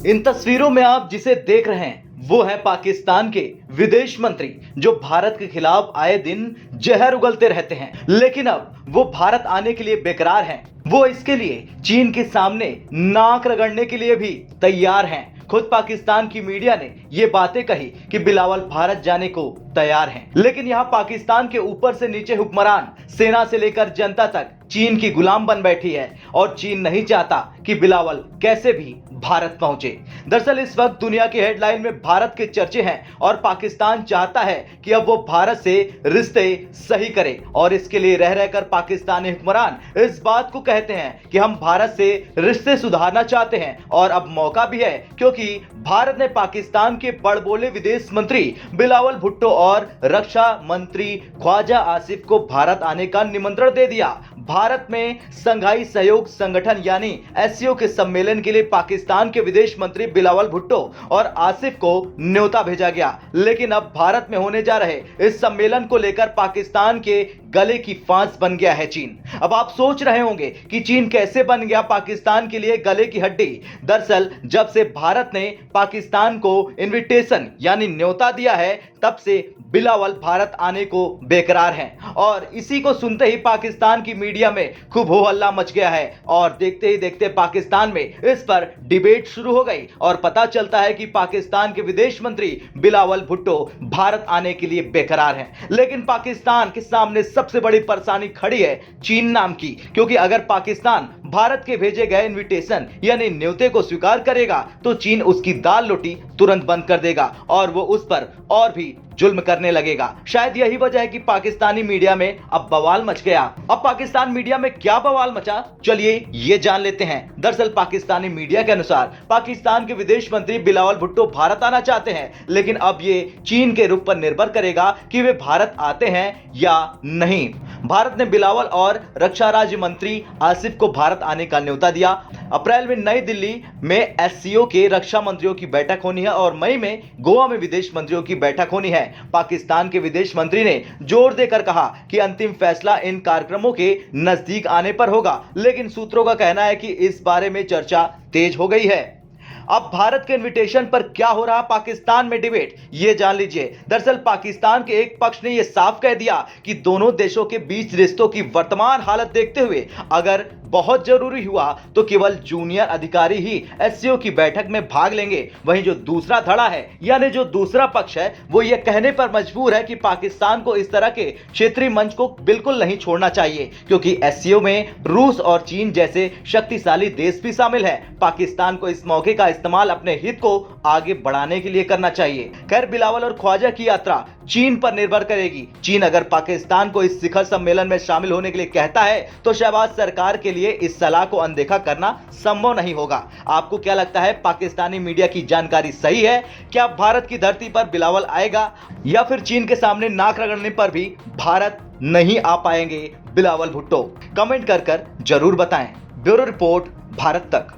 इन तस्वीरों में आप जिसे देख रहे हैं वो है पाकिस्तान के विदेश मंत्री, जो भारत के खिलाफ आए दिन जहर उगलते रहते हैं, लेकिन अब वो भारत आने के लिए बेकरार हैं। वो इसके लिए चीन के सामने नाक रगड़ने के लिए भी तैयार हैं। खुद पाकिस्तान की मीडिया ने ये बातें कही कि बिलावल भारत जाने को तैयार हैं, लेकिन यहाँ पाकिस्तान के ऊपर से नीचे हुक्मरान, सेना से लेकर जनता तक चीन की गुलाम बन बैठी है और चीन नहीं चाहता कि बिलावल कैसे भी भारत पहुंचे। दरअसल इस वक्त दुनिया की हेडलाइन में भारत के चर्चे हैं और पाकिस्तान चाहता है कि अब वो भारत से रिश्ते सही करे, और इसके लिए रह रहकर पाकिस्तानी हुक्मरान इस बात को कहते हैं कि हम भारत से रिश्ते सुधारना चाहते हैं। और अब मौका भी है, क्योंकि भारत ने पाकिस्तान के बड़बोले विदेश मंत्री बिलावल भुट्टो और रक्षा मंत्री ख्वाजा आसिफ को भारत आने का निमंत्रण दे दिया। भारत में संघाई सहयोग संगठन यानी एससीओ के सम्मेलन के लिए पाकिस्तान के विदेश मंत्री बिलावल भुट्टो और आसिफ को न्योता भेजा गया, लेकिन अब भारत में होने जा रहे इस सम्मेलन को लेकर पाकिस्तान के गले की फांस बन गया है चीन। अब आप सोच रहे होंगे कि चीन कैसे बन गया पाकिस्तान के लिए गले की हड्डी। दरअसल जब से भारत ने पाकिस्तान को इनविटेशन यानी न्योता दिया है, तब से बिलावल भारत आने को बेकरार हैं, और इसी को सुनते ही पाकिस्तान की मीडिया में खूब हो हल्ला मच गया है और देखते ही देखते पाकिस्तान में इस पर डिबेट शुरू हो गई और पता चलता है कि पाकिस्तान के विदेश मंत्री बिलावल भुट्टो भारत आने के लिए बेकरार हैं। लेकिन पाकिस्तान के सामने सबसे बड़ी परेशानी खड़ी है चीन नाम की, क्योंकि अगर पाकिस्तान भारत के भेजे गए इनविटेशन यानी न्योते को स्वीकार करेगा तो चीन उसकी दाल रोटी तुरंत बंद कर देगा और वो उस पर और भी जुल्म करने लगेगा। शायद यही वजह है कि पाकिस्तानी मीडिया में अब बवाल मच गया। अब पाकिस्तान मीडिया में क्या बवाल मचा, चलिए ये जान लेते हैं। दरअसल पाकिस्तानी मीडिया के अनुसार पाकिस्तान के विदेश मंत्री बिलावल भुट्टो भारत आना चाहते हैं, लेकिन अब ये चीन के रुख पर निर्भर करेगा कि वे भारत आते हैं या नहीं। भारत ने बिलावल और रक्षा राज्य मंत्री आसिफ को भारत आने का न्योता दिया। अप्रैल में नई दिल्ली में एससीओ के रक्षा मंत्रियों की बैठक होनी है और मई में गोवा में विदेश मंत्रियों की बैठक होनी है। पाकिस्तान के विदेश मंत्री ने जोर देकर कहा कि अंतिम फैसला इन कार्यक्रमों के नजदीक आने पर होगा, लेकिन सूत्रों का कहना है कि इस बारे में चर्चा तेज हो गई है। अब भारत के इनविटेशन पर क्या हो रहा पाकिस्तान में डिबेट, ये जान लीजिए। दरअसल पाकिस्तान के एक पक्ष ने यह साफ कह दिया कि दोनों देशों के बीच रिश्तों की वर्तमान हालत देखते हुए अगर बहुत जरूरी हुआ तो केवल जूनियर अधिकारी ही एससीओ की बैठक में भाग लेंगे। वहीं जो दूसरा धड़ा है यानी जो दूसरा पक्ष है वो ये कहने पर मजबूर है कि पाकिस्तान को इस तरह के क्षेत्रीय मंच को बिल्कुल नहीं छोड़ना चाहिए, क्योंकि एससीओ में रूस और चीन जैसे शक्तिशाली देश भी शामिल है। पाकिस्तान को इस मौके का इस्तेमाल अपने हित को आगे बढ़ाने के लिए करना चाहिए। खैर, बिलावल और ख्वाजा की यात्रा चीन पर निर्भर करेगी। चीन अगर पाकिस्तान को इस शिखर सम्मेलन में शामिल होने के लिए कहता है तो शहबाज सरकार के लिए इस सलाह को अनदेखा करना संभव नहीं होगा। आपको क्या लगता है, पाकिस्तानी मीडिया की जानकारी सही है? क्या भारत की धरती पर बिलावल आएगा या फिर चीन के सामने नाक रगड़ने पर भी भारत नहीं आ पाएंगे बिलावल भुट्टो? कमेंट कर जरूर बताएं। ब्यूरो रिपोर्ट, भारत तक।